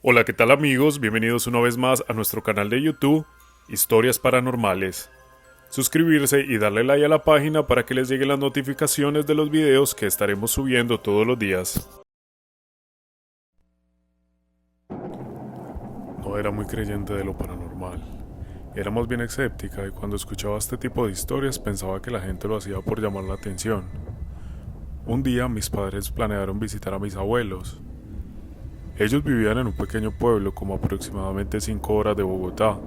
Hola, ¿qué tal amigos? Bienvenidos una vez más a nuestro canal de YouTube, Historias Paranormales. Suscribirse y darle like a la página para que les lleguen las notificaciones de los videos que estaremos subiendo todos los días. No era muy creyente de lo paranormal. Era más bien escéptica y cuando escuchaba este tipo de historias pensaba que la gente lo hacía por llamar la atención. Un día mis padres planearon visitar a mis abuelos. Ellos vivían en un pequeño pueblo como aproximadamente 5 horas de Bogotá.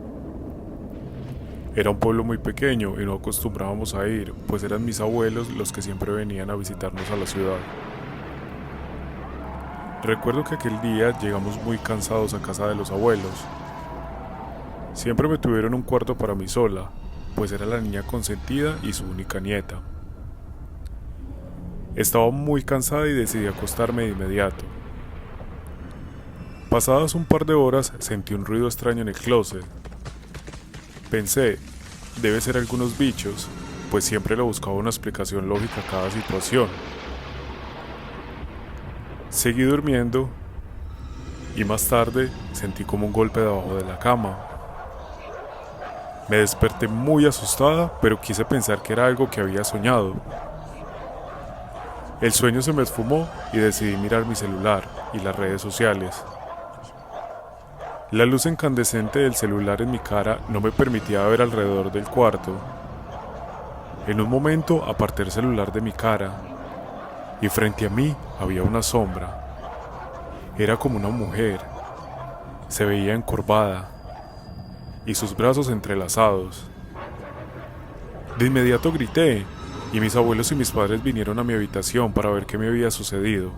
Era un pueblo muy pequeño y no acostumbrábamos a ir, pues eran mis abuelos los que siempre venían a visitarnos a la ciudad. Recuerdo que aquel día llegamos muy cansados a casa de los abuelos. Siempre me tuvieron un cuarto para mí sola, pues era la niña consentida y su única nieta. Estaba muy cansada y decidí acostarme de inmediato. Pasadas un par de horas sentí un ruido extraño en el closet. Pensé, debe ser algunos bichos, pues siempre le buscaba una explicación lógica a cada situación. Seguí durmiendo y más tarde sentí como un golpe debajo de la cama. Me desperté muy asustada, pero quise pensar que era algo que había soñado. El sueño se me esfumó y decidí mirar mi celular y las redes sociales. La luz incandescente del celular en mi cara no me permitía ver alrededor del cuarto. En un momento aparté el celular de mi cara y frente a mí había una sombra. Era como una mujer. Se veía encorvada y sus brazos entrelazados. De inmediato grité y mis abuelos y mis padres vinieron a mi habitación para ver qué me había sucedido.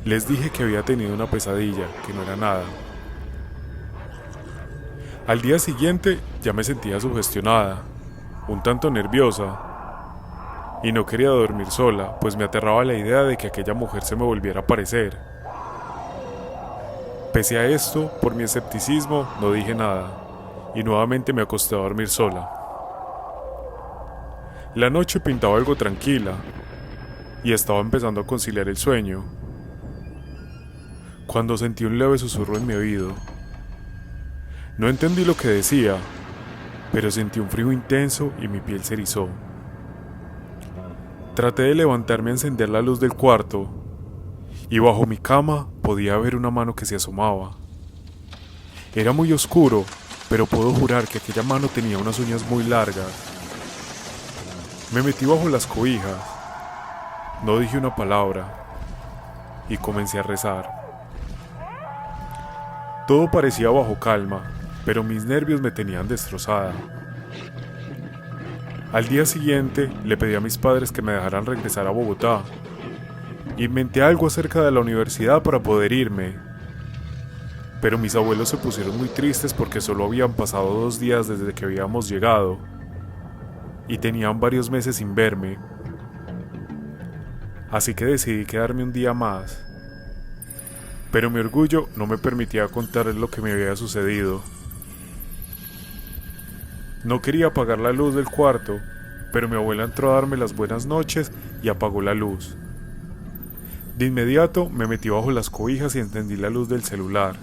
Les dije que había tenido una pesadilla, que no era nada. Al día siguiente ya me sentía sugestionada, un tanto nerviosa, y no quería dormir sola, pues me aterraba la idea de que aquella mujer se me volviera a aparecer. Pese a esto, por mi escepticismo, no dije nada, y nuevamente me acosté a dormir sola. La noche pintaba algo tranquila, y estaba empezando a conciliar el sueño, cuando sentí un leve susurro en mi oído. No entendí lo que decía, pero sentí un frío intenso y mi piel se erizó. Traté de levantarme a encender la luz del cuarto, y bajo mi cama podía ver una mano que se asomaba. Era muy oscuro, pero puedo jurar que aquella mano tenía unas uñas muy largas. Me metí bajo las cobijas, no dije una palabra, y comencé a rezar. Todo parecía bajo calma, pero mis nervios me tenían destrozada. Al día siguiente le pedí a mis padres que me dejaran regresar a Bogotá. Inventé algo acerca de la universidad para poder irme, pero mis abuelos se pusieron muy tristes porque solo habían pasado 2 días desde que habíamos llegado y tenían varios meses sin verme. Así que decidí quedarme un día más, pero mi orgullo no me permitía contarles lo que me había sucedido. No quería apagar la luz del cuarto, pero mi abuela entró a darme las buenas noches y apagó la luz. De inmediato me metí bajo las cobijas y encendí la luz del celular.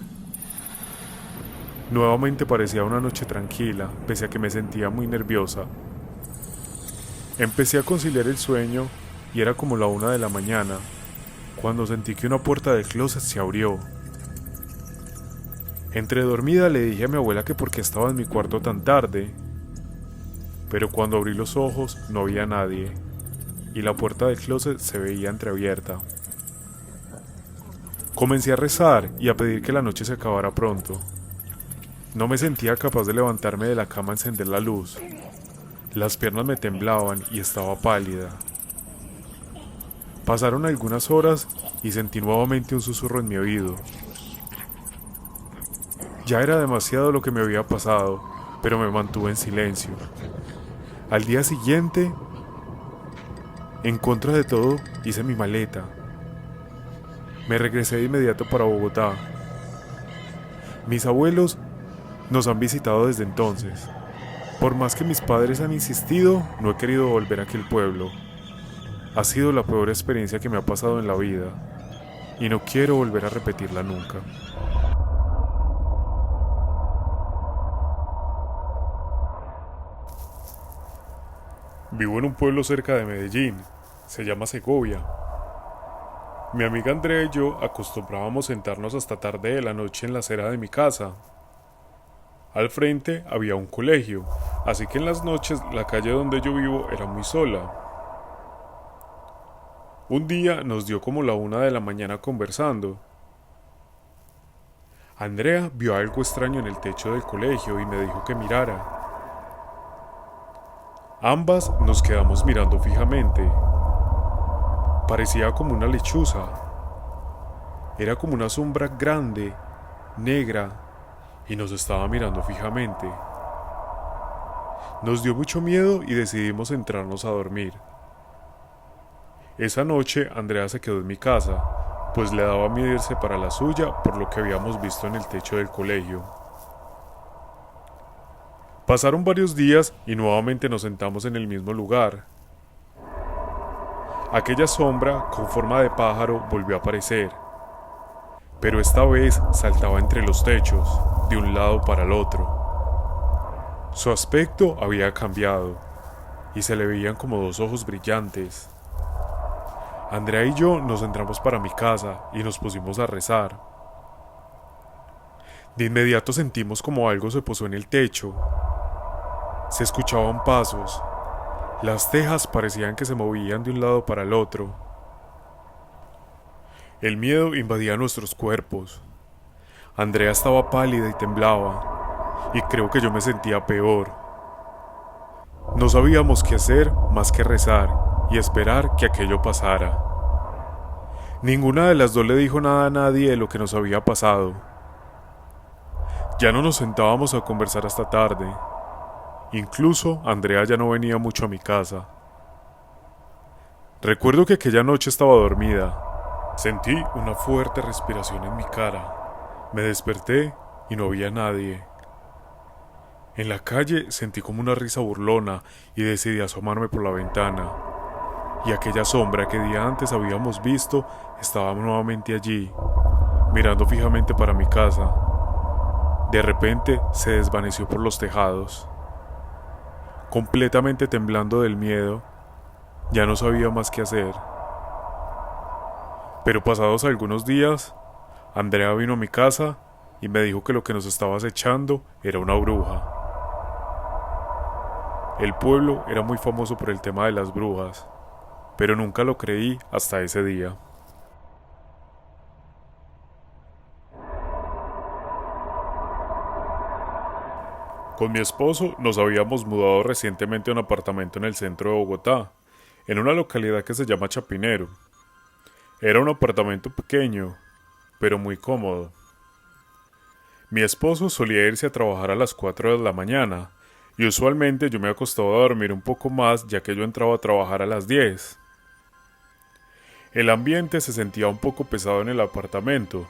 Nuevamente parecía una noche tranquila, pese a que me sentía muy nerviosa. Empecé a conciliar el sueño y era como la 1 de la mañana, cuando sentí que una puerta del closet se abrió. Entre dormida le dije a mi abuela que por qué estaba en mi cuarto tan tarde, pero cuando abrí los ojos no había nadie, y la puerta del closet se veía entreabierta. Comencé a rezar y a pedir que la noche se acabara pronto. No me sentía capaz de levantarme de la cama a encender la luz. Las piernas me temblaban y estaba pálida. Pasaron algunas horas y sentí nuevamente un susurro en mi oído. Ya era demasiado lo que me había pasado, pero me mantuve en silencio. Al día siguiente, en contra de todo, hice mi maleta. Me regresé de inmediato para Bogotá. Mis abuelos nos han visitado desde entonces. Por más que mis padres han insistido, no he querido volver a aquel pueblo. Ha sido la peor experiencia que me ha pasado en la vida. y no quiero volver a repetirla nunca. Vivo en un pueblo cerca de Medellín, se llama Segovia. Mi amiga Andrea y yo acostumbrábamos sentarnos hasta tarde de la noche en la acera de mi casa. Al frente había un colegio, así que en las noches la calle donde yo vivo era muy sola. Un día nos dio como la 1 de la mañana conversando. Andrea vio algo extraño en el techo del colegio y me dijo que mirara. Ambas nos quedamos mirando fijamente. Parecía como una lechuza. Era como una sombra grande, negra, y nos estaba mirando fijamente. Nos dio mucho miedo y decidimos entrarnos a dormir. Esa noche Andrea se quedó en mi casa, pues le daba miedo irse para la suya por lo que habíamos visto en el techo del colegio. Pasaron varios días y nuevamente nos sentamos en el mismo lugar. Aquella sombra con forma de pájaro volvió a aparecer, pero esta vez saltaba entre los techos, de un lado para el otro. Su aspecto había cambiado, y se le veían como 2 ojos brillantes. Andrea y yo nos entramos para mi casa y nos pusimos a rezar. De inmediato sentimos como algo se posó en el techo. Se escuchaban pasos. Las tejas parecían que se movían de un lado para el otro. El miedo invadía nuestros cuerpos. Andrea estaba pálida y temblaba, y creo que yo me sentía peor. No sabíamos qué hacer más que rezar y esperar que aquello pasara. Ninguna de las dos le dijo nada a nadie de lo que nos había pasado. Ya no nos sentábamos a conversar hasta tarde. Incluso Andrea ya no venía mucho a mi casa. Recuerdo que aquella noche estaba dormida. Sentí una fuerte respiración en mi cara. Me desperté y no había nadie. En la calle sentí como una risa burlona y decidí asomarme por la ventana. Y aquella sombra que día antes habíamos visto estaba nuevamente allí, mirando fijamente para mi casa. De repente se desvaneció por los tejados. Completamente temblando del miedo, ya no sabía más qué hacer. Pero pasados algunos días, Andrea vino a mi casa y me dijo que lo que nos estaba acechando era una bruja. El pueblo era muy famoso por el tema de las brujas, pero nunca lo creí hasta ese día. Con mi esposo nos habíamos mudado recientemente a un apartamento en el centro de Bogotá, en una localidad que se llama Chapinero. Era un apartamento pequeño, pero muy cómodo. Mi esposo solía irse a trabajar a las 4 de la mañana, y usualmente yo me acostaba a dormir un poco más ya que yo entraba a trabajar a las 10. El ambiente se sentía un poco pesado en el apartamento.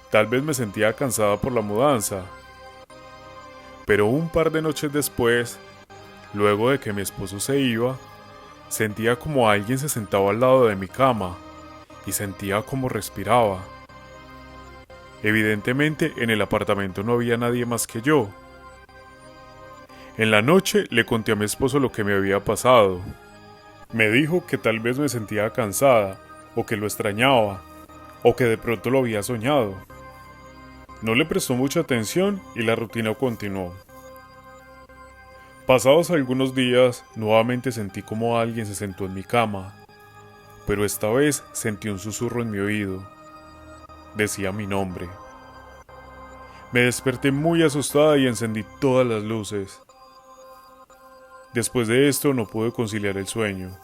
Tal vez me sentía cansada por la mudanza. Pero un par de noches después, luego de que mi esposo se iba, sentía como alguien se sentaba al lado de mi cama y sentía como respiraba. Evidentemente en el apartamento no había nadie más que yo. En la noche le conté a mi esposo lo que me había pasado. Me dijo que tal vez me sentía cansada, o que lo extrañaba, o que de pronto lo había soñado. No le prestó mucha atención y la rutina continuó. Pasados algunos días, nuevamente sentí como alguien se sentó en mi cama, pero esta vez sentí un susurro en mi oído. Decía mi nombre. Me desperté muy asustada y encendí todas las luces. Después de esto no pude conciliar el sueño.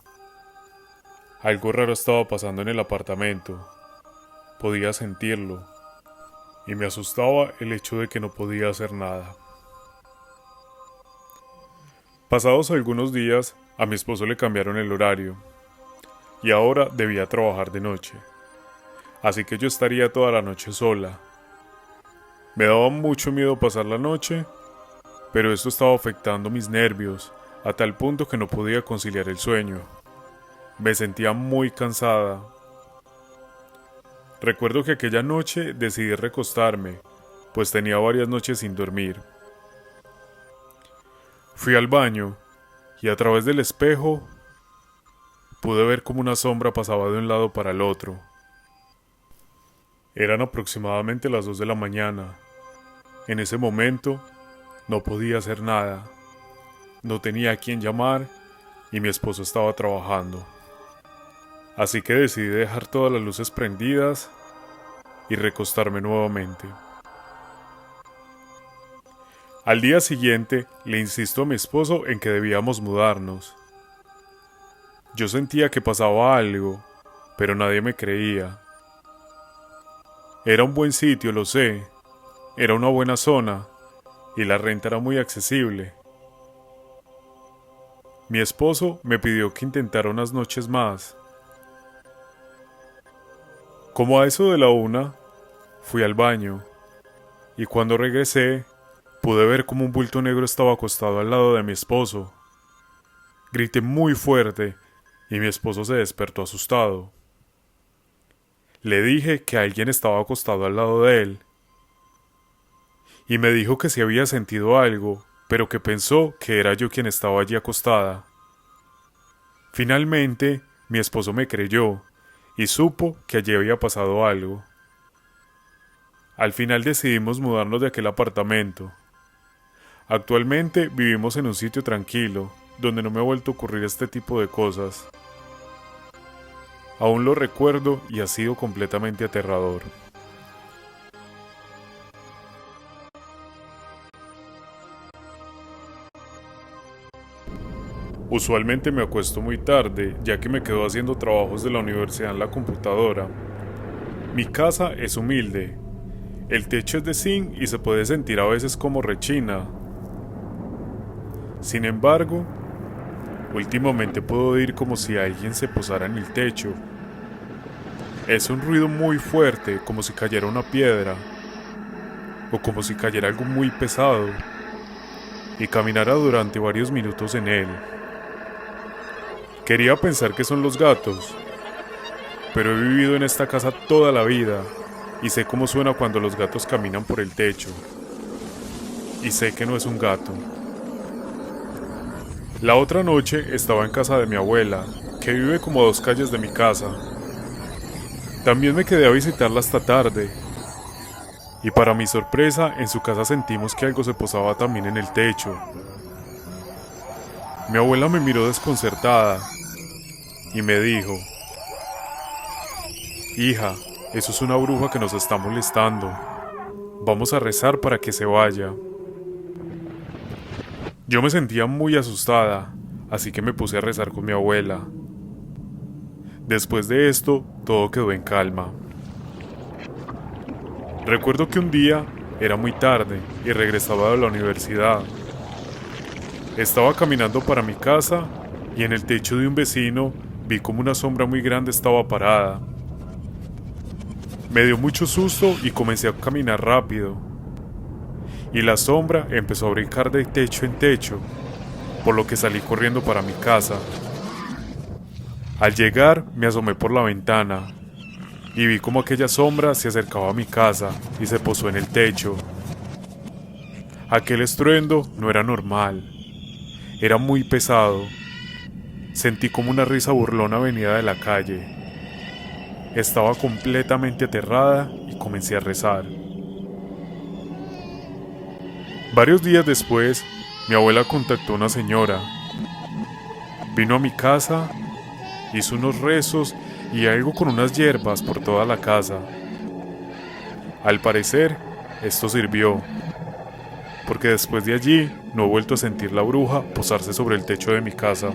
Algo raro estaba pasando en el apartamento. Podía sentirlo. Y me asustaba el hecho de que no podía hacer nada. Pasados algunos días, a mi esposo le cambiaron el horario, y ahora debía trabajar de noche, así que yo estaría toda la noche sola. Me daba mucho miedo pasar la noche, pero esto estaba afectando mis nervios, a tal punto que no podía conciliar el sueño. Me sentía muy cansada. Recuerdo que aquella noche decidí recostarme, pues tenía varias noches sin dormir. Fui al baño y a través del espejo pude ver cómo una sombra pasaba de un lado para el otro. Eran aproximadamente las 2 de la mañana. En ese momento no podía hacer nada. No tenía a quién llamar y mi esposo estaba trabajando. Así que decidí dejar todas las luces prendidas y recostarme nuevamente. Al día siguiente le insisto a mi esposo en que debíamos mudarnos. Yo sentía que pasaba algo, pero nadie me creía. Era un buen sitio, lo sé. Era una buena zona y la renta era muy accesible. Mi esposo me pidió que intentara unas noches más. Como a eso de la 1, fui al baño y cuando regresé pude ver como un bulto negro estaba acostado al lado de mi esposo. Grité muy fuerte y mi esposo se despertó asustado. Le dije que alguien estaba acostado al lado de él y me dijo que sí había sentido algo, pero que pensó que era yo quien estaba allí acostada. Finalmente, mi esposo me creyó y supo que allí había pasado algo. Al final decidimos mudarnos de aquel apartamento. Actualmente vivimos en un sitio tranquilo, donde no me ha vuelto a ocurrir este tipo de cosas. Aún lo recuerdo y ha sido completamente aterrador. Usualmente me acuesto muy tarde, ya que me quedo haciendo trabajos de la universidad en la computadora. Mi casa es humilde. El techo es de zinc y se puede sentir a veces como rechina. Sin embargo, últimamente puedo oír como si alguien se posara en el techo. Es un ruido muy fuerte, como si cayera una piedra, o como si cayera algo muy pesado, y caminara durante varios minutos en él. Quería pensar que son los gatos, pero he vivido en esta casa toda la vida, y sé cómo suena cuando los gatos caminan por el techo. Y sé que no es un gato. La otra noche estaba en casa de mi abuela, que vive como a 2 calles de mi casa. También me quedé a visitarla hasta tarde, y para mi sorpresa, en su casa sentimos que algo se posaba también en el techo. Mi abuela me miró desconcertada y me dijo: «Hija, eso es una bruja que nos está molestando. Vamos a rezar para que se vaya». Yo me sentía muy asustada, así que me puse a rezar con mi abuela. Después de esto, todo quedó en calma. Recuerdo que un día era muy tarde y regresaba de la universidad. Estaba caminando para mi casa y en el techo de un vecino vi como una sombra muy grande estaba parada. Me dio mucho susto y comencé a caminar rápido. Y la sombra empezó a brincar de techo en techo, por lo que salí corriendo para mi casa. Al llegar me asomé por la ventana y vi como aquella sombra se acercaba a mi casa y se posó en el techo. Aquel estruendo no era normal, era muy pesado. Sentí como una risa burlona venida de la calle. Estaba completamente aterrada y comencé a rezar. Varios días después, mi abuela contactó a una señora. Vino a mi casa, hizo unos rezos y algo con unas hierbas por toda la casa. Al parecer, esto sirvió, porque después de allí no he vuelto a sentir la bruja posarse sobre el techo de mi casa.